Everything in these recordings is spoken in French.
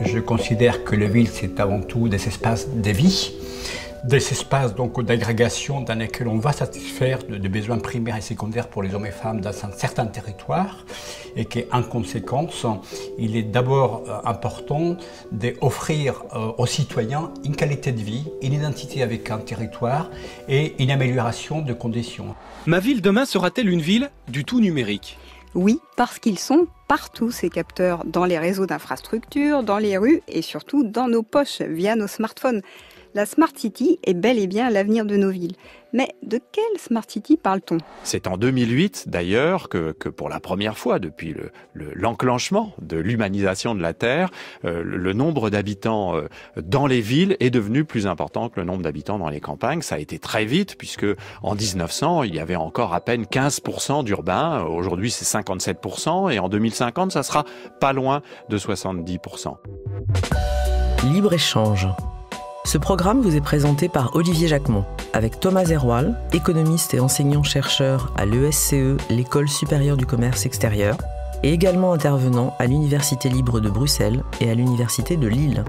Je considère que les villes, c'est avant tout des espaces de vie, des espaces donc d'agrégation dans lesquels on va satisfaire des besoins primaires et secondaires pour les hommes et femmes dans un certain territoire, et qu'en conséquence, il est d'abord important d'offrir aux citoyens une qualité de vie, une identité avec un territoire et une amélioration de conditions. Ma ville demain sera-t-elle une ville du tout numérique ? Oui, parce qu'ils sont partout, ces capteurs, dans les réseaux d'infrastructures, dans les rues et surtout dans nos poches, via nos smartphones. La Smart City est bel et bien l'avenir de nos villes. Mais de quelle Smart City parle-t-on ? C'est en 2008 d'ailleurs que pour la première fois depuis l'enclenchement de l'humanisation de la Terre, le nombre d'habitants dans les villes est devenu plus important que le nombre d'habitants dans les campagnes. Ça a été très vite puisque en 1900, il y avait encore à peine 15% d'urbains. Aujourd'hui, c'est 57% et en 2050, ça sera pas loin de 70%. Libre-échange. Ce programme vous est présenté par Olivier Jacquemont, avec Thomas Zerwal, économiste et enseignant-chercheur à l'ESCE, l'École supérieure du commerce extérieur, et également intervenant à l'Université libre de Bruxelles et à l'Université de Lille.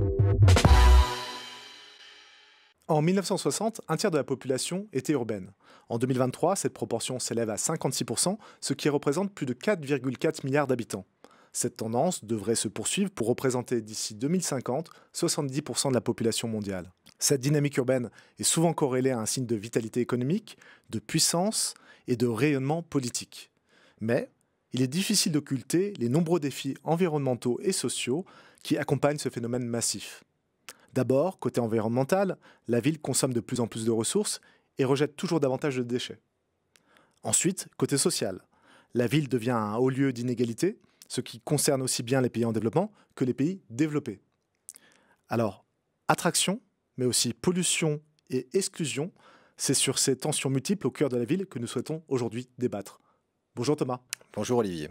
En 1960, un tiers de la population était urbaine. En 2023, cette proportion s'élève à 56%, ce qui représente plus de 4,4 milliards d'habitants. Cette tendance devrait se poursuivre pour représenter d'ici 2050 70% de la population mondiale. Cette dynamique urbaine est souvent corrélée à un signe de vitalité économique, de puissance et de rayonnement politique. Mais il est difficile d'occulter les nombreux défis environnementaux et sociaux qui accompagnent ce phénomène massif. D'abord, côté environnemental, la ville consomme de plus en plus de ressources et rejette toujours davantage de déchets. Ensuite, côté social, la ville devient un haut lieu d'inégalité, ce qui concerne aussi bien les pays en développement que les pays développés. Alors, attraction, mais aussi pollution et exclusion, c'est sur ces tensions multiples au cœur de la ville que nous souhaitons aujourd'hui débattre. Bonjour Thomas. Bonjour Olivier.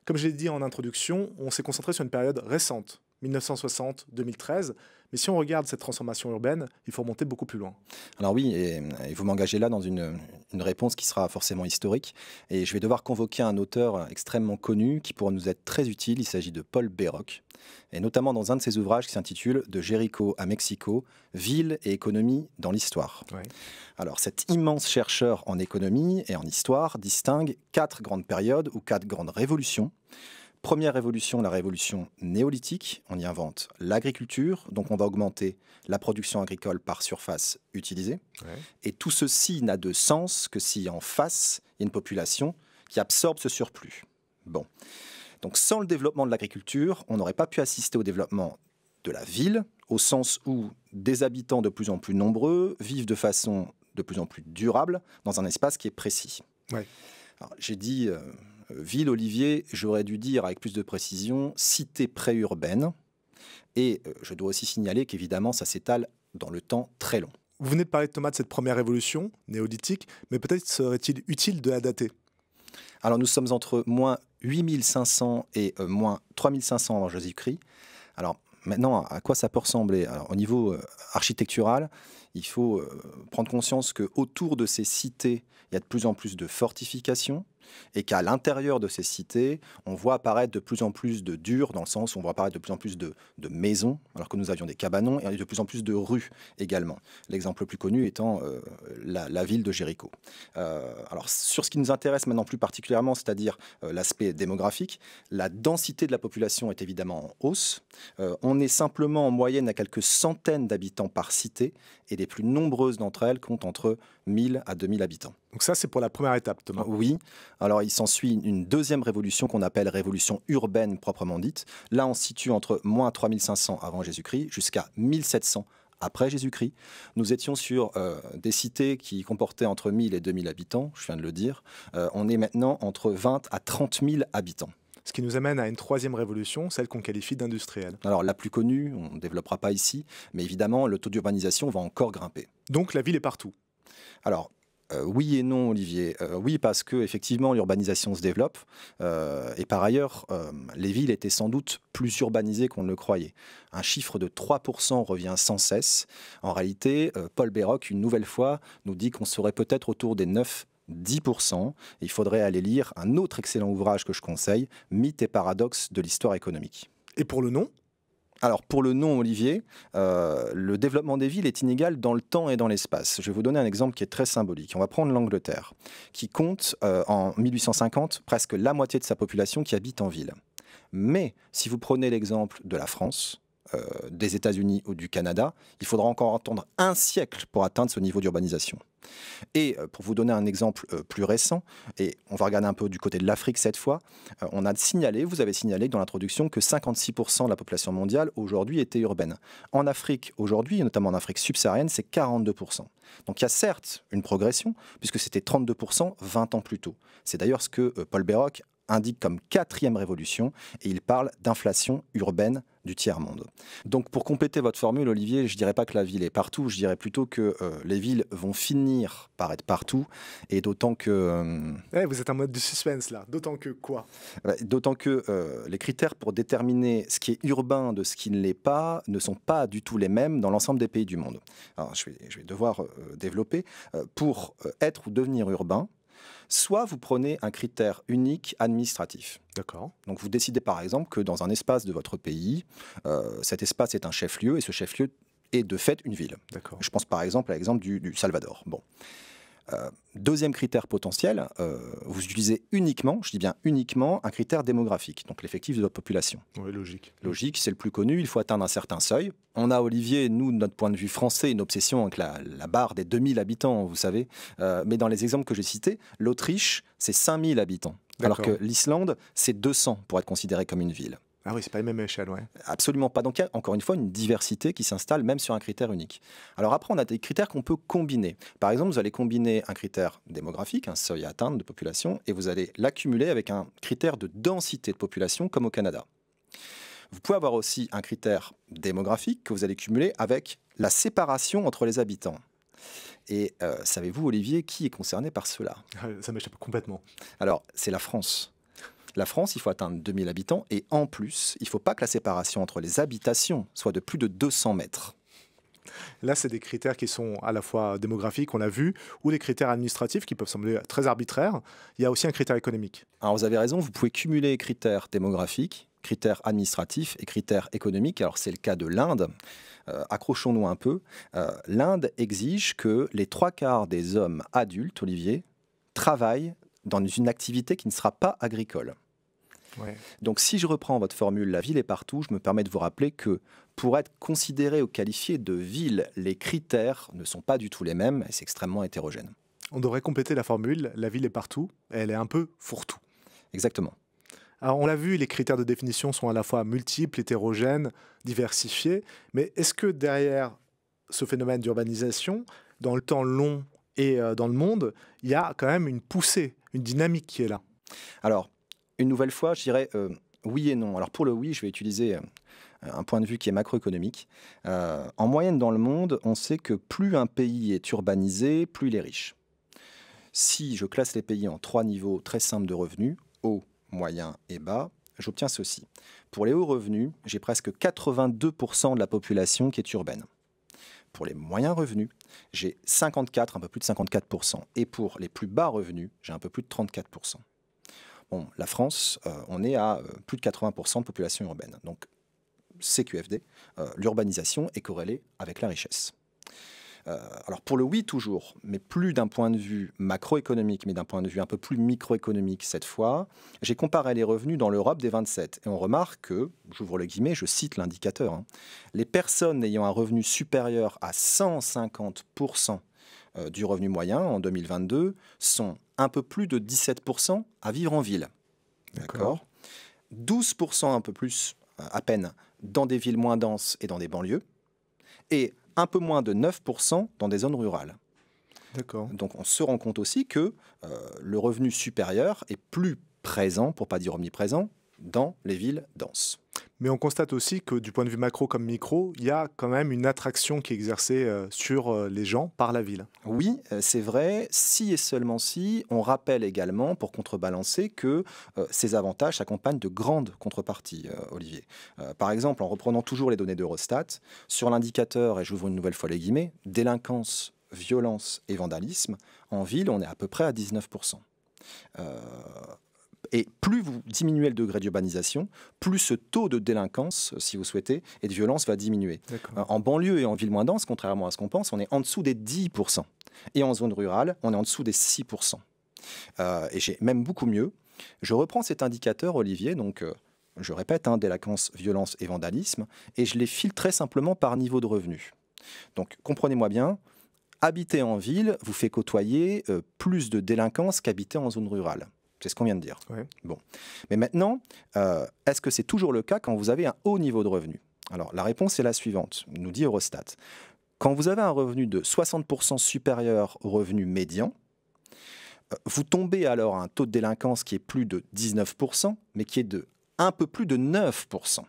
Comme je l'ai dit en introduction, on s'est concentré sur une période récente, 1960-2013, mais si on regarde cette transformation urbaine, il faut remonter beaucoup plus loin. Alors oui, et vous m'engagez là dans une réponse qui sera forcément historique, et je vais devoir convoquer un auteur extrêmement connu qui pourra nous être très utile. Il s'agit de Paul Béroc, et notamment dans un de ses ouvrages qui s'intitule « De Jéricho à Mexico, ville et économie dans l'histoire ». Ouais. Alors cet immense chercheur en économie et en histoire distingue 4 grandes périodes ou 4 grandes révolutions. Première révolution, la révolution néolithique. On y invente l'agriculture, donc on va augmenter la production agricole par surface utilisée. Ouais. Et tout ceci n'a de sens que si en face, il y a une population qui absorbe ce surplus. Bon. Donc sans le développement de l'agriculture, on n'aurait pas pu assister au développement de la ville, au sens où des habitants de plus en plus nombreux vivent de façon de plus en plus durable dans un espace qui est précis. Ouais. Alors, j'ai dit... ville, Olivier, j'aurais dû dire avec plus de précision, cité préurbaine. Et je dois aussi signaler qu'évidemment, ça s'étale dans le temps très long. Vous venez de parler, Thomas, de cette première révolution néolithique, mais peut-être serait-il utile de la dater. Alors, nous sommes entre moins 8500 et moins 3500 avant Jésus-Christ. Alors, maintenant, à quoi ça peut ressembler ? Alors, au niveau architectural, il faut prendre conscience qu'autour de ces cités, il y a de plus en plus de fortifications, et qu'à l'intérieur de ces cités, on voit apparaître de plus en plus de durs, dans le sens où on voit apparaître de plus en plus de maisons, alors que nous avions des cabanons, et de plus en plus de rues également. L'exemple le plus connu étant la ville de Jéricho. Alors, sur ce qui nous intéresse maintenant plus particulièrement, c'est-à-dire l'aspect démographique, la densité de la population est évidemment en hausse. On est simplement en moyenne à quelques centaines d'habitants par cité, et les plus nombreuses d'entre elles comptent entre 1000 à 2000 habitants. Donc ça, c'est pour la première étape, Thomas. Oui. Alors, il s'ensuit une deuxième révolution qu'on appelle révolution urbaine proprement dite. Là, on se situe entre moins 3500 avant Jésus-Christ jusqu'à 1700 après Jésus-Christ. Nous étions sur des cités qui comportaient entre 1000 et 2000 habitants, je viens de le dire. On est maintenant entre 20 à 30 000 habitants. Ce qui nous amène à une troisième révolution, celle qu'on qualifie d'industrielle. Alors la plus connue, on ne développera pas ici, mais évidemment le taux d'urbanisation va encore grimper. Donc la ville est partout. Alors oui et non, Olivier. Oui, parce que effectivement l'urbanisation se développe, et par ailleurs les villes étaient sans doute plus urbanisées qu'on ne le croyait. Un chiffre de 3% revient sans cesse. En réalité, Paul Béroc, une nouvelle fois, nous dit qu'on serait peut-être autour des 9-10%. Il faudrait aller lire un autre excellent ouvrage que je conseille, Mythes et paradoxes de l'histoire économique. Et pour le nom? Alors, pour le nom, Olivier, le développement des villes est inégal dans le temps et dans l'espace. Je vais vous donner un exemple qui est très symbolique. On va prendre l'Angleterre, qui compte en 1850 presque la moitié de sa population qui habite en ville. Mais si vous prenez l'exemple de la France, des États-Unis ou du Canada, il faudra encore attendre un siècle pour atteindre ce niveau d'urbanisation. Et pour vous donner un exemple plus récent, et on va regarder un peu du côté de l'Afrique cette fois, vous avez signalé dans l'introduction que 56% de la population mondiale aujourd'hui était urbaine. En Afrique aujourd'hui, et notamment en Afrique subsaharienne, c'est 42%. Donc il y a certes une progression, puisque c'était 32% 20 ans plus tôt. C'est d'ailleurs ce que Paul Béroc indique comme 4e révolution, et il parle d'inflation urbaine du tiers-monde. Donc pour compléter votre formule, Olivier, je ne dirais pas que la ville est partout, je dirais plutôt que les villes vont finir par être partout, et d'autant que... Vous êtes en mode de suspense là, d'autant que quoi? D'autant que les critères pour déterminer ce qui est urbain de ce qui ne l'est pas ne sont pas du tout les mêmes dans l'ensemble des pays du monde. Alors je vais devoir développer. Pour être ou devenir urbain, soit vous prenez un critère unique administratif. D'accord. Donc vous décidez par exemple que dans un espace de votre pays, cet espace est un chef-lieu et ce chef-lieu est de fait une ville. D'accord. Je pense par exemple à l'exemple du Salvador. Bon. Deuxième critère potentiel, vous utilisez uniquement, je dis bien uniquement, un critère démographique, donc l'effectif de votre population. Oui, logique. Logique, c'est le plus connu, il faut atteindre un certain seuil. On a, Olivier, nous, de notre point de vue français, une obsession avec la barre des 2000 habitants, vous savez. Mais dans les exemples que j'ai cités, l'Autriche, c'est 5000 habitants. Alors que l'Islande, c'est 200 pour être considéré comme une ville. Ah oui, c'est pas la même échelle, ouais. Absolument pas. Donc il y a encore une fois une diversité qui s'installe même sur un critère unique. Alors après, on a des critères qu'on peut combiner. Par exemple, vous allez combiner un critère démographique, un seuil à atteindre de population, et vous allez l'accumuler avec un critère de densité de population comme au Canada. Vous pouvez avoir aussi un critère démographique que vous allez cumuler avec la séparation entre les habitants. Et savez-vous, Olivier, qui est concerné par cela? Ça m'échappe complètement. Alors, c'est la France. La France, il faut atteindre 2000 habitants et en plus, il ne faut pas que la séparation entre les habitations soit de plus de 200 mètres. Là, c'est des critères qui sont à la fois démographiques, on l'a vu, ou des critères administratifs qui peuvent sembler très arbitraires. Il y a aussi un critère économique. Alors, vous avez raison, vous pouvez cumuler critères démographiques, critères administratifs et critères économiques. Alors, c'est le cas de l'Inde. Accrochons-nous un peu. L'Inde exige que les 3/4 des hommes adultes, Olivier, travaillent dans une activité qui ne sera pas agricole. Ouais. Donc si je reprends votre formule, la ville est partout, je me permets de vous rappeler que pour être considéré ou qualifié de ville, les critères ne sont pas du tout les mêmes et c'est extrêmement hétérogène. On devrait compléter la formule, la ville est partout, et elle est un peu fourre-tout. Exactement. Alors on l'a vu, les critères de définition sont à la fois multiples, hétérogènes, diversifiés, mais est-ce que derrière ce phénomène d'urbanisation, dans le temps long et dans le monde, il y a quand même une poussée, une dynamique qui est là? Alors, une nouvelle fois, je dirais oui et non. Alors pour le oui, je vais utiliser un point de vue qui est macroéconomique. En moyenne dans le monde, on sait que plus un pays est urbanisé, plus il est riche. Si je classe les pays en 3 niveaux très simples de revenus, haut, moyen et bas, j'obtiens ceci. Pour les hauts revenus, j'ai presque 82% de la population qui est urbaine. Pour les moyens revenus, j'ai un peu plus de 54%. Et pour les plus bas revenus, j'ai un peu plus de 34%. Bon, la France, on est à plus de 80% de population urbaine. Donc, CQFD, l'urbanisation est corrélée avec la richesse. Alors pour le oui toujours, mais plus d'un point de vue macroéconomique, mais d'un point de vue un peu plus microéconomique cette fois, j'ai comparé les revenus dans l'Europe des 27. Et on remarque que, j'ouvre les guillemets, je cite l'indicateur, les personnes ayant un revenu supérieur à 150% du revenu moyen en 2022 sont un peu plus de 17% à vivre en ville. D'accord. 12% un peu plus, à peine, dans des villes moins denses et dans des banlieues. Et un peu moins de 9% dans des zones rurales. D'accord. Donc on se rend compte aussi que le revenu supérieur est plus présent, pour ne pas dire omniprésent, dans les villes denses. Mais on constate aussi que du point de vue macro comme micro, il y a quand même une attraction qui est exercée sur les gens par la ville. Oui, c'est vrai, si et seulement si, on rappelle également, pour contrebalancer, que ces avantages s'accompagnent de grandes contreparties, Olivier. Par exemple, en reprenant toujours les données d'Eurostat, sur l'indicateur, et j'ouvre une nouvelle fois les guillemets, délinquance, violence et vandalisme, en ville, on est à peu près à 19%. Et plus vous diminuez le degré d'urbanisation, plus ce taux de délinquance, si vous souhaitez, et de violence va diminuer. En banlieue et en ville moins dense, contrairement à ce qu'on pense, on est en dessous des 10%. Et en zone rurale, on est en dessous des 6%. Et j'ai même beaucoup mieux. Je reprends cet indicateur, Olivier, donc je répète, délinquance, violence et vandalisme, et je les filtre simplement par niveau de revenu. Donc comprenez-moi bien, habiter en ville vous fait côtoyer plus de délinquance qu'habiter en zone rurale. C'est ce qu'on vient de dire. Ouais. Bon. Mais maintenant, est-ce que c'est toujours le cas quand vous avez un haut niveau de revenu? Alors la réponse est la suivante, nous dit Eurostat. Quand vous avez un revenu de 60% supérieur au revenu médian, vous tombez alors à un taux de délinquance qui est plus de 19%, mais qui est de un peu plus de 9%.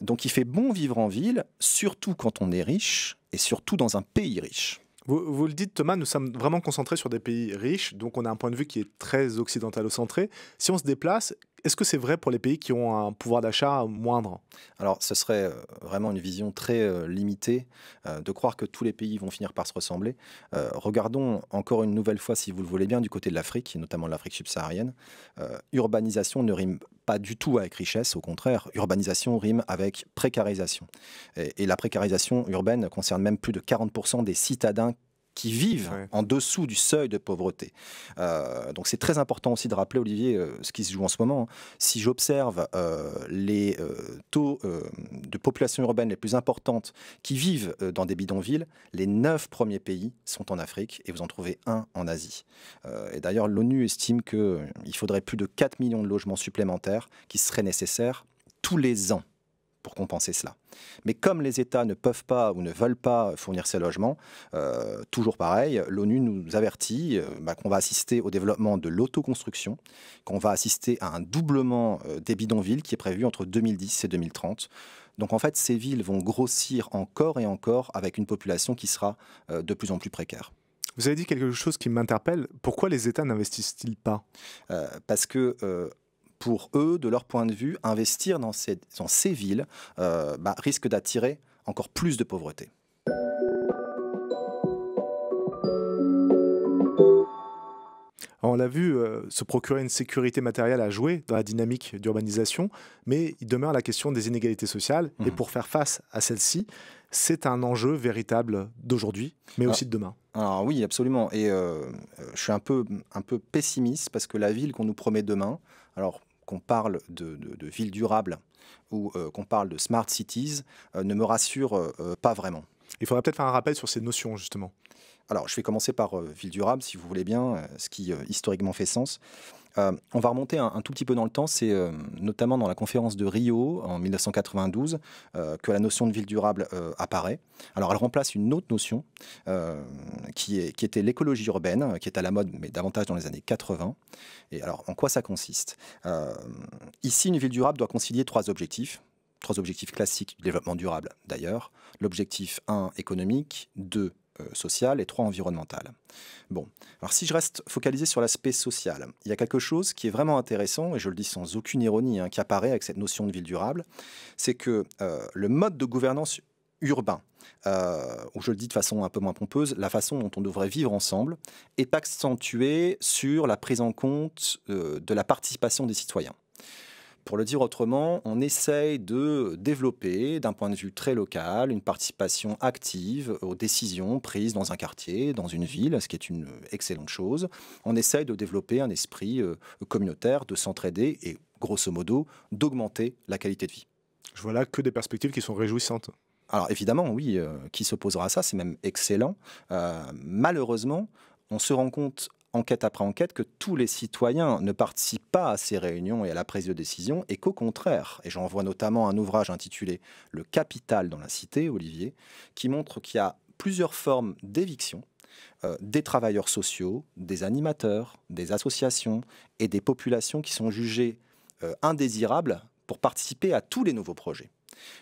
Donc il fait bon vivre en ville, surtout quand on est riche, et surtout dans un pays riche. Vous le dites, Thomas, nous sommes vraiment concentrés sur des pays riches, donc on a un point de vue qui est très occidentalo-centré. Si on se déplace, est-ce que c'est vrai pour les pays qui ont un pouvoir d'achat moindre? Alors, ce serait vraiment une vision très limitée de croire que tous les pays vont finir par se ressembler. Regardons encore une nouvelle fois, si vous le voulez bien, du côté de l'Afrique, et notamment de l'Afrique subsaharienne. Urbanisation ne rime pas du tout avec richesse, au contraire, urbanisation rime avec précarisation. Et la précarisation urbaine concerne même plus de 40% des citadins qui vivent en dessous du seuil de pauvreté. Donc c'est très important aussi de rappeler, Olivier, ce qui se joue en ce moment. Si j'observe les taux de population urbaine les plus importantes qui vivent dans des bidonvilles, les 9 premiers pays sont en Afrique et vous en trouvez un en Asie. Et d'ailleurs, l'ONU estime qu'il faudrait plus de 4 millions de logements supplémentaires qui seraient nécessaires tous les ans pour compenser cela. Mais comme les États ne peuvent pas ou ne veulent pas fournir ces logements, toujours pareil, l'ONU nous avertit qu'on va assister au développement de l'autoconstruction, qu'on va assister à un doublement des bidonvilles qui est prévu entre 2010 et 2030. Donc en fait, ces villes vont grossir encore et encore avec une population qui sera de plus en plus précaire. Vous avez dit quelque chose qui m'interpelle. Pourquoi les États n'investissent-ils pas? Parce que pour eux, de leur point de vue, investir dans ces villes risque d'attirer encore plus de pauvreté. On l'a vu, se procurer une sécurité matérielle à jouer dans la dynamique d'urbanisation, mais il demeure la question des inégalités sociales. Et pour faire face à celle-ci, c'est un enjeu véritable d'aujourd'hui, mais aussi de demain. Alors oui, absolument. Et je suis un peu pessimiste parce que la ville qu'on nous promet demain, alors qu'on parle de ville durable ou qu'on parle de smart cities, ne me rassure pas vraiment. Il faudrait peut-être faire un rappel sur ces notions, justement. Alors, je vais commencer par ville durable, si vous voulez bien, ce qui historiquement fait sens. On va remonter un tout petit peu dans le temps, c'est notamment dans la conférence de Rio en 1992 que la notion de ville durable apparaît. Alors elle remplace une autre notion qui était l'écologie urbaine, qui est à la mode mais davantage dans les années 80. Et alors en quoi ça consiste? Ici, une ville durable doit concilier trois objectifs classiques du développement durable d'ailleurs. L'objectif 1 économique, 2 social et 3 environnemental. Bon, alors si je reste focalisé sur l'aspect social, il y a quelque chose qui est vraiment intéressant, et je le dis sans aucune ironie, qui apparaît avec cette notion de ville durable, c'est que le mode de gouvernance urbain, ou je le dis de façon un peu moins pompeuse, la façon dont on devrait vivre ensemble, est accentué sur la prise en compte de la participation des citoyens. Pour le dire autrement, on essaye de développer, d'un point de vue très local, une participation active aux décisions prises dans un quartier, dans une ville, ce qui est une excellente chose. On essaye de développer un esprit communautaire, de s'entraider et, grosso modo, d'augmenter la qualité de vie. Je vois là que des perspectives qui sont réjouissantes. Alors évidemment, oui, qui s'opposera à ça, c'est même excellent. Malheureusement, on se rend compte enquête après enquête, que tous les citoyens ne participent pas à ces réunions et à la prise de décision, et qu'au contraire, et j'en vois notamment un ouvrage intitulé « Le capital dans la cité », Olivier, qui montre qu'il y a plusieurs formes d'éviction, des travailleurs sociaux, des animateurs, des associations et des populations qui sont jugées indésirables pour participer à tous les nouveaux projets.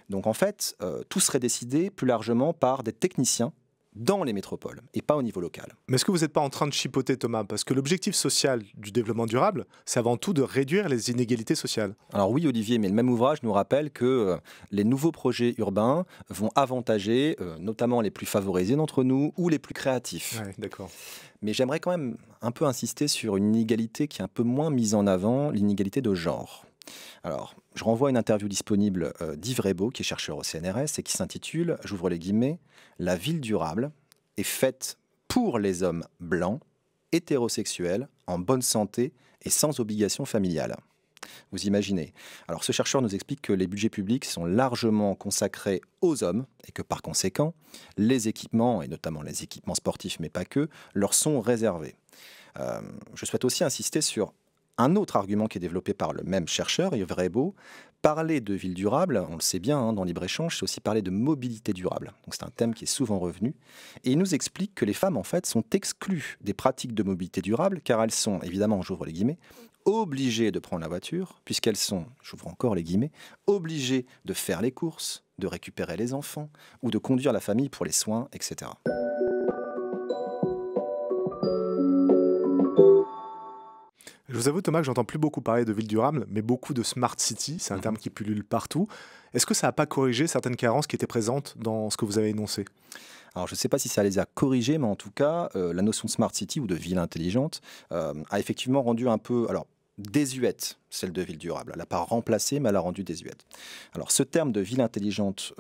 Donc en fait, tout serait décidé plus largement par des techniciens dans les métropoles et pas au niveau local. Mais est-ce que vous n'êtes pas en train de chipoter, Thomas? Parce que l'objectif social du développement durable, c'est avant tout de réduire les inégalités sociales. Alors oui, Olivier, mais le même ouvrage nous rappelle que les nouveaux projets urbains vont avantager notamment les plus favorisés d'entre nous ou les plus créatifs. Ouais, d'accord. Mais j'aimerais quand même un peu insister sur une inégalité qui est un peu moins mise en avant, l'inégalité de genre. Alors, je renvoie à une interview disponible d'Yves Rebaud, qui est chercheur au CNRS, et qui s'intitule, j'ouvre les guillemets, « La ville durable est faite pour les hommes blancs, hétérosexuels, en bonne santé et sans obligation familiale ». Vous imaginez. Alors, ce chercheur nous explique que les budgets publics sont largement consacrés aux hommes et que par conséquent, les équipements, et notamment les équipements sportifs, mais pas que, leur sont réservés. Je souhaite aussi insister sur un autre argument qui est développé par le même chercheur, Yves Rebaud. Parler de ville durable, on le sait bien dans Libre-Échange, c'est aussi parler de mobilité durable. Donc c'est un thème qui est souvent revenu. Et il nous explique que les femmes, en fait, sont exclues des pratiques de mobilité durable, car elles sont, évidemment, j'ouvre les guillemets, obligées de prendre la voiture, puisqu'elles sont, j'ouvre encore les guillemets, obligées de faire les courses, de récupérer les enfants, ou de conduire la famille pour les soins, etc. Je vous avoue, Thomas, que j'entends plus beaucoup parler de ville durable, mais beaucoup de smart city, c'est un terme qui pullule partout. Est-ce que ça n'a pas corrigé certaines carences qui étaient présentes dans ce que vous avez énoncé? Alors, je ne sais pas si ça les a corrigés, mais en tout cas, la notion de smart city ou de ville intelligente a effectivement rendu un peu désuète celle de ville durable. Elle n'a pas remplacé, mais elle a rendu désuète. Alors, ce terme de ville intelligente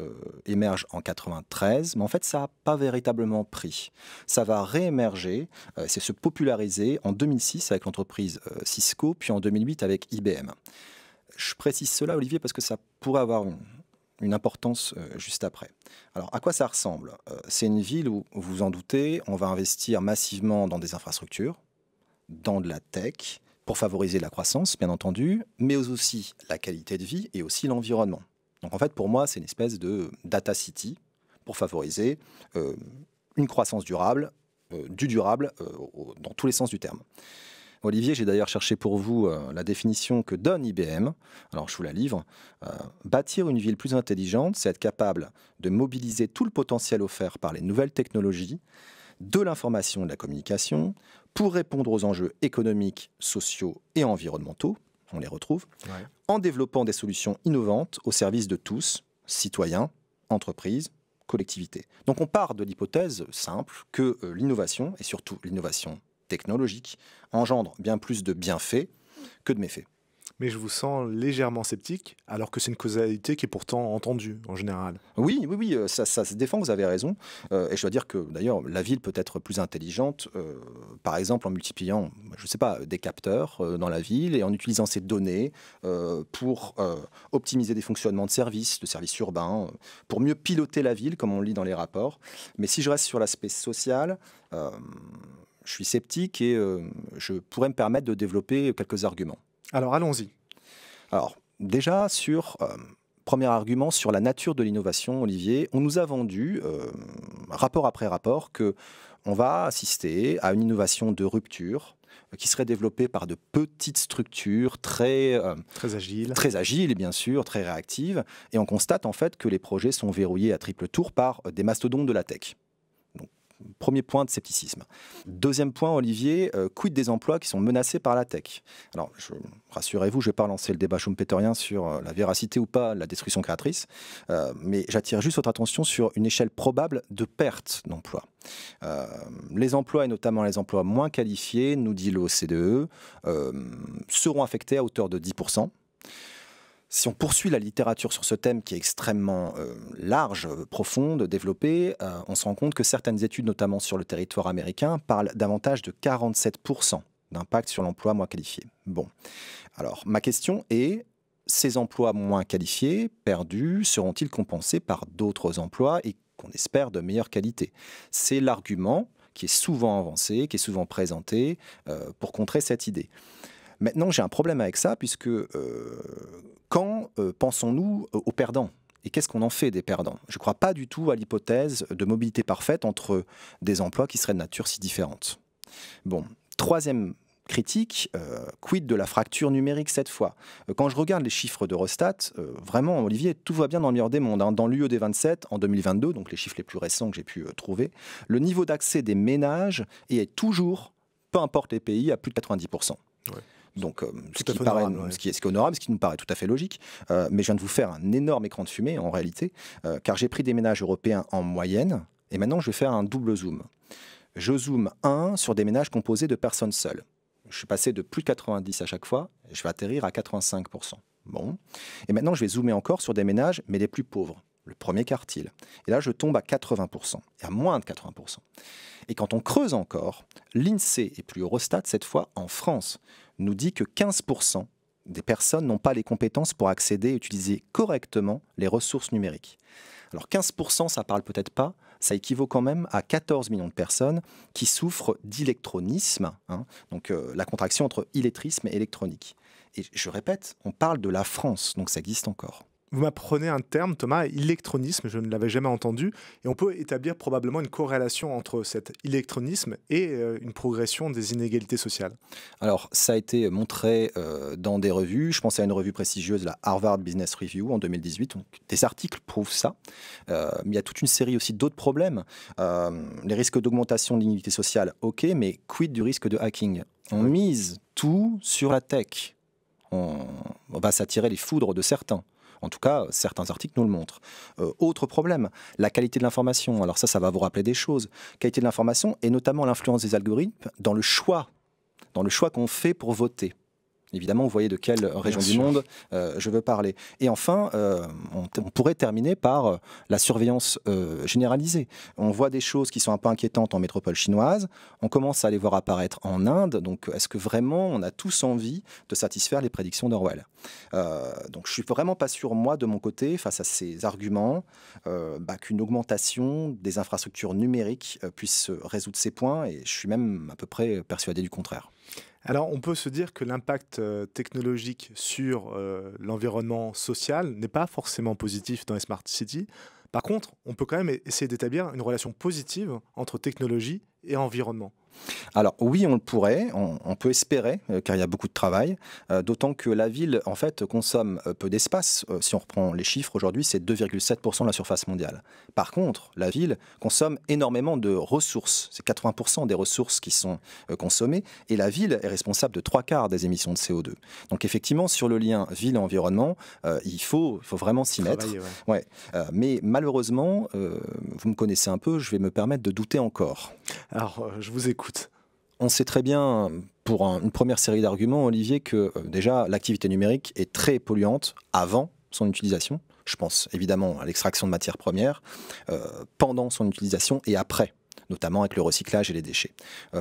émerge en 93, mais en fait, ça n'a pas véritablement pris. Ça va réémerger, c'est se populariser en 2006 avec l'entreprise Cisco, puis en 2008 avec IBM. Je précise cela, Olivier, parce que ça pourrait avoir une importance juste après. Alors, à quoi ça ressemble? C'est une ville où, vous vous en doutez, on va investir massivement dans des infrastructures, dans de la tech, pour favoriser la croissance, bien entendu, mais aussi la qualité de vie et aussi l'environnement. Donc, en fait, pour moi, c'est une espèce de data city pour favoriser une croissance durable, du durable dans tous les sens du terme. Olivier, j'ai d'ailleurs cherché pour vous la définition que donne IBM. Alors, je vous la livre. Bâtir une ville plus intelligente, c'est être capable de mobiliser tout le potentiel offert par les nouvelles technologies, de l'information et de la communication, pour répondre aux enjeux économiques, sociaux et environnementaux, on les retrouve, en développant des solutions innovantes au service de tous, citoyens, entreprises, collectivités. Donc, on part de l'hypothèse simple que l'innovation, et surtout l'innovation technologique, engendre bien plus de bienfaits que de méfaits. Mais je vous sens légèrement sceptique, alors que c'est une causalité qui est pourtant entendue en général. Oui, ça se défend, vous avez raison. Et je dois dire que d'ailleurs, la ville peut être plus intelligente, par exemple en multipliant, je ne sais pas, des capteurs dans la ville et en utilisant ces données pour optimiser des fonctionnements de services urbains, pour mieux piloter la ville, comme on le lit dans les rapports. Mais si je reste sur l'aspect social, je suis sceptique et je pourrais me permettre de développer quelques arguments. Alors, allons-y. Alors, déjà, premier argument sur la nature de l'innovation, Olivier, on nous a vendu, rapport après rapport, qu'on va assister à une innovation de rupture qui serait développée par de petites structures très agiles et bien sûr très réactives. Et on constate en fait que les projets sont verrouillés à triple tour par des mastodontes de la tech. Premier point de scepticisme. Deuxième point, Olivier, quid des emplois qui sont menacés par la tech? Alors, rassurez-vous, je ne vais pas lancer le débat schumpeterien sur la véracité ou pas la destruction créatrice, mais j'attire juste votre attention sur une échelle probable de perte d'emplois. Les emplois, et notamment les emplois moins qualifiés, nous dit l'OCDE, seront affectés à hauteur de 10%. Si on poursuit la littérature sur ce thème qui est extrêmement large, profonde, développée, on se rend compte que certaines études, notamment sur le territoire américain, parlent davantage de 47% d'impact sur l'emploi moins qualifié. Bon, alors ma question est, ces emplois moins qualifiés, perdus, seront-ils compensés par d'autres emplois et qu'on espère de meilleure qualité? C'est l'argument qui est souvent avancé, qui est souvent présenté pour contrer cette idée. Maintenant, j'ai un problème avec ça, puisque quand pensons-nous aux perdants? Et qu'est-ce qu'on en fait des perdants? Je ne crois pas du tout à l'hypothèse de mobilité parfaite entre des emplois qui seraient de nature si différente. Bon, troisième critique, quid de la fracture numérique cette fois? Quand je regarde les chiffres d'Eurostat, vraiment, Olivier, tout va bien dans le meilleur des mondes. Hein. Dans l'UE des 27, en 2022, donc les chiffres les plus récents que j'ai pu trouver, le niveau d'accès des ménages est toujours, peu importe les pays, à plus de 90%. Ouais. Donc, ce qui est honorable, ce qui nous paraît tout à fait logique. Mais je viens de vous faire un énorme écran de fumée, en réalité, car j'ai pris des ménages européens en moyenne, et maintenant je vais faire un double zoom. Je zoome 1 sur des ménages composés de personnes seules. Je suis passé de plus de 90 à chaque fois, et je vais atterrir à 85%. Bon. Et maintenant, je vais zoomer encore sur des ménages, mais les plus pauvres, le premier quartile. Et là, je tombe à 80%, et à moins de 80%. Et quand on creuse encore, l'INSEE, et plus Eurostat cette fois, en France, nous dit que 15% des personnes n'ont pas les compétences pour accéder et utiliser correctement les ressources numériques. Alors 15%, ça parle peut-être pas, ça équivaut quand même à 14 millions de personnes qui souffrent d'illectronisme, hein, donc la contraction entre illettrisme et électronique. Et je répète, on parle de la France, donc ça existe encore. Vous m'apprenez un terme, Thomas, électronisme, je ne l'avais jamais entendu, et on peut établir probablement une corrélation entre cet électronisme et une progression des inégalités sociales. Alors, ça a été montré dans des revues, je pense à une revue prestigieuse, la Harvard Business Review en 2018, donc des articles prouvent ça, mais il y a toute une série aussi d'autres problèmes. Les risques d'augmentation de l'inégalité sociale, ok, mais quid du risque de hacking? On mise tout sur la tech, on va s'attirer les foudres de certains. En tout cas, certains articles nous le montrent. Autre problème, la qualité de l'information. Alors ça va vous rappeler des choses. Qualité de l'information et notamment l'influence des algorithmes dans le choix qu'on fait pour voter. Évidemment, vous voyez de quelle région du monde je veux parler. Et enfin, on pourrait terminer par la surveillance généralisée. On voit des choses qui sont un peu inquiétantes en métropole chinoise. On commence à les voir apparaître en Inde. Donc, est-ce que vraiment on a tous envie de satisfaire les prédictions d'Orwell? Donc, je suis vraiment pas sûr, moi, de mon côté, face à ces arguments, qu'une augmentation des infrastructures numériques puisse résoudre ces points. Et je suis même à peu près persuadé du contraire. Alors, on peut se dire que l'impact technologique sur l'environnement social n'est pas forcément positif dans les Smart Cities. Par contre, on peut quand même essayer d'établir une relation positive entre technologie et environnement. Alors oui, on le pourrait, on peut espérer, car il y a beaucoup de travail, d'autant que la ville, en fait, consomme peu d'espace. Si on reprend les chiffres, aujourd'hui, c'est 2,7% de la surface mondiale. Par contre, la ville consomme énormément de ressources. C'est 80% des ressources qui sont consommées, et la ville est responsable de 3/4 des émissions de CO2. Donc effectivement, sur le lien ville-environnement, il faut vraiment s'y mettre. Ouais. Mais malheureusement, vous me connaissez un peu, je vais me permettre de douter encore. Alors, je vous écoute. On sait très bien, pour une première série d'arguments, Olivier, que déjà l'activité numérique est très polluante avant son utilisation. Je pense évidemment à l'extraction de matières premières, pendant son utilisation et après, notamment avec le recyclage et les déchets.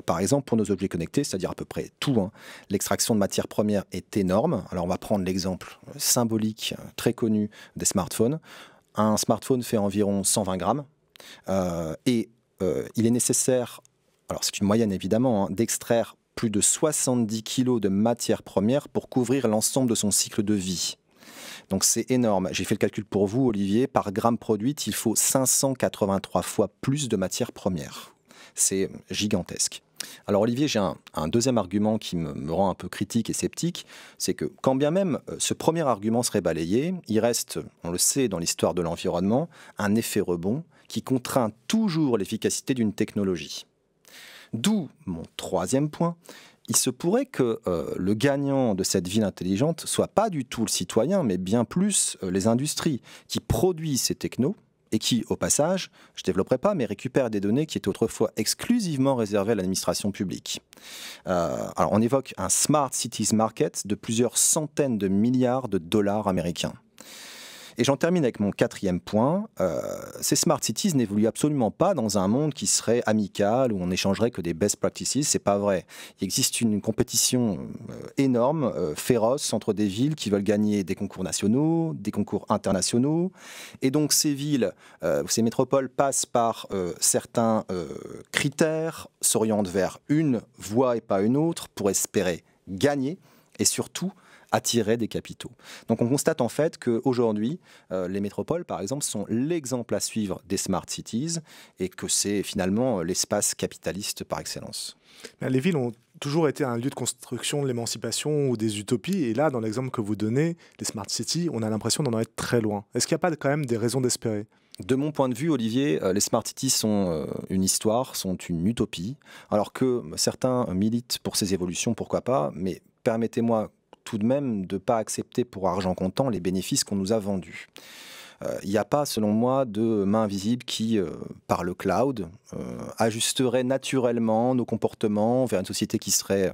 Par exemple, pour nos objets connectés, c'est-à-dire à peu près tout, hein, l'extraction de matières premières est énorme. Alors on va prendre l'exemple symbolique, très connu des smartphones. Un smartphone fait environ 120 grammes et il est nécessaire, alors c'est une moyenne évidemment, hein, d'extraire plus de 70 kg de matières premières pour couvrir l'ensemble de son cycle de vie. Donc c'est énorme. J'ai fait le calcul pour vous, Olivier. Par gramme produite, il faut 583 fois plus de matières premières. C'est gigantesque. Alors Olivier, j'ai un deuxième argument qui me rend un peu critique et sceptique, c'est que quand bien même ce premier argument serait balayé, il reste, on le sait dans l'histoire de l'environnement, un effet rebond qui contraint toujours l'efficacité d'une technologie. D'où mon troisième point. Il se pourrait que le gagnant de cette ville intelligente soit pas du tout le citoyen, mais bien plus les industries qui produisent ces technos et qui, au passage, je ne développerai pas, mais récupèrent des données qui étaient autrefois exclusivement réservées à l'administration publique. Alors, on évoque un Smart Cities Market de plusieurs centaines de milliards de dollars américains. Et j'en termine avec mon quatrième point. Ces smart cities n'évoluent absolument pas dans un monde qui serait amical, où on n'échangerait que des best practices. C'est pas vrai. Il existe une compétition énorme, féroce, entre des villes qui veulent gagner des concours nationaux, des concours internationaux. Et donc ces villes, ces métropoles passent par certains critères, s'orientent vers une voie et pas une autre pour espérer gagner et surtout attirer des capitaux. Donc on constate en fait qu'aujourd'hui, les métropoles, par exemple, sont l'exemple à suivre des smart cities et que c'est finalement l'espace capitaliste par excellence. Les villes ont toujours été un lieu de construction de l'émancipation ou des utopies. Et là, dans l'exemple que vous donnez, les smart cities, on a l'impression d'en être très loin. Est-ce qu'il n'y a pas quand même des raisons d'espérer ? De mon point de vue, Olivier, les smart cities sont une histoire, sont une utopie. Alors que certains militent pour ces évolutions, pourquoi pas, mais permettez-moi tout de même de ne pas accepter pour argent comptant les bénéfices qu'on nous a vendus. Il n'y a pas, selon moi, de main invisible qui, par le cloud, ajusterait naturellement nos comportements vers une société qui serait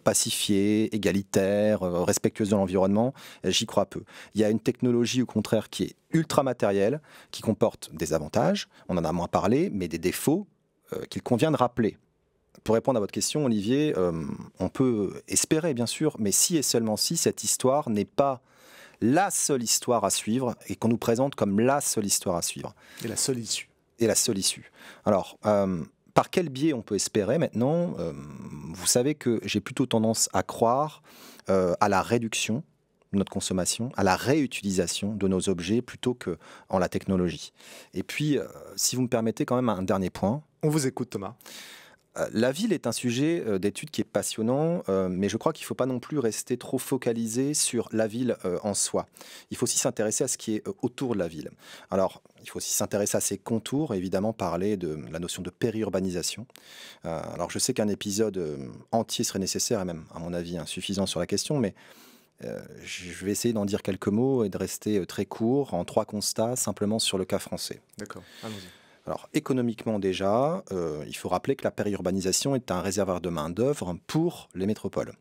pacifiée, égalitaire, respectueuse de l'environnement. J'y crois peu. Il y a une technologie, au contraire, qui est ultra matérielle, qui comporte des avantages, on en a moins parlé, mais des défauts qu'il convient de rappeler. Pour répondre à votre question, Olivier, on peut espérer, bien sûr, mais si et seulement si cette histoire n'est pas la seule histoire à suivre et qu'on nous présente comme la seule histoire à suivre. Et la seule issue. Et la seule issue. Alors, par quel biais on peut espérer maintenant ? Vous savez que j'ai plutôt tendance à croire à la réduction de notre consommation, à la réutilisation de nos objets plutôt qu'en la technologie. Et puis, si vous me permettez quand même un dernier point. On vous écoute, Thomas. La ville est un sujet d'étude qui est passionnant, mais je crois qu'il ne faut pas non plus rester trop focalisé sur la ville en soi. Il faut aussi s'intéresser à ce qui est autour de la ville. Alors, il faut aussi s'intéresser à ses contours, et évidemment parler de la notion de périurbanisation. Alors, je sais qu'un épisode entier serait nécessaire, et même, à mon avis, insuffisant sur la question, mais je vais essayer d'en dire quelques mots et de rester très court en 3 constats, simplement sur le cas français. D'accord, allons-y. Alors, économiquement déjà, il faut rappeler que la périurbanisation est un réservoir de main-d'œuvre pour les métropoles.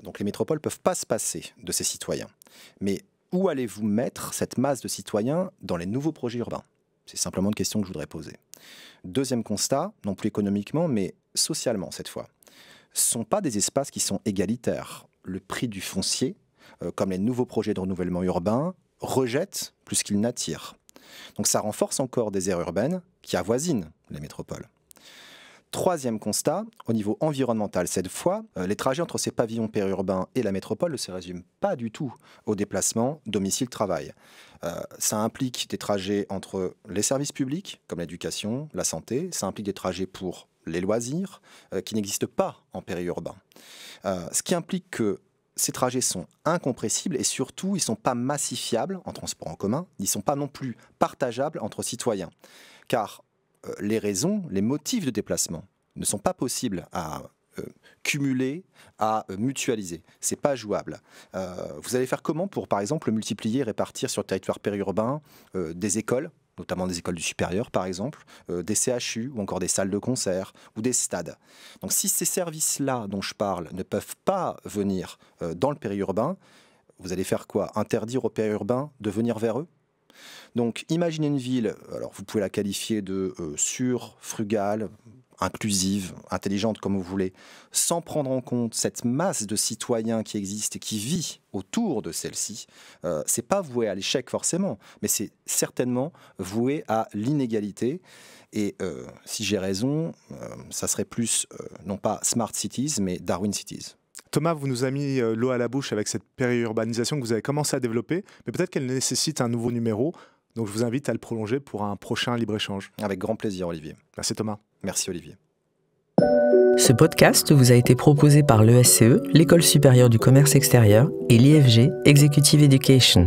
Donc, les métropoles ne peuvent pas se passer de ces citoyens. Mais où allez-vous mettre cette masse de citoyens dans les nouveaux projets urbains ? C'est simplement une question que je voudrais poser. Deuxième constat, non plus économiquement, mais socialement cette fois. Ce ne sont pas des espaces qui sont égalitaires. Le prix du foncier, comme les nouveaux projets de renouvellement urbain, rejette plus qu'il n'attire. Donc ça renforce encore des aires urbaines qui avoisinent les métropoles. Troisième constat, au niveau environnemental cette fois, les trajets entre ces pavillons périurbains et la métropole ne se résument pas du tout au déplacement domicile-travail. Ça implique des trajets entre les services publics, comme l'éducation, la santé, ça implique des trajets pour les loisirs, qui n'existent pas en périurbain. Ce qui implique que ces trajets sont incompressibles et surtout, ils ne sont pas massifiables en transport en commun, ils ne sont pas non plus partageables entre citoyens. Car les raisons, les motifs de déplacement ne sont pas possibles à cumuler, à mutualiser. Ce n'est pas jouable. Vous allez faire comment pour, par exemple, multiplier et répartir sur le territoire périurbain des écoles, notamment des écoles du supérieur par exemple, des CHU ou encore des salles de concert ou des stades. Donc si ces services-là dont je parle ne peuvent pas venir dans le périurbain, vous allez faire quoi ? Interdire aux périurbains de venir vers eux ? Donc imaginez une ville, alors vous pouvez la qualifier de sûre, frugale, inclusive, intelligente comme vous voulez, sans prendre en compte cette masse de citoyens qui existe et qui vit autour de celle-ci, c'est pas voué à l'échec forcément, mais c'est certainement voué à l'inégalité. Et si j'ai raison, ça serait plus, non pas Smart Cities, mais Darwin Cities. Thomas, vous nous avez mis l'eau à la bouche avec cette périurbanisation que vous avez commencé à développer, mais peut-être qu'elle nécessite un nouveau numéro, donc je vous invite à le prolonger pour un prochain libre-échange. Avec grand plaisir, Olivier. Merci Thomas. Merci Olivier. Ce podcast vous a été proposé par l'ESCE, l'École supérieure du commerce extérieur, et l'IFG, Executive Education.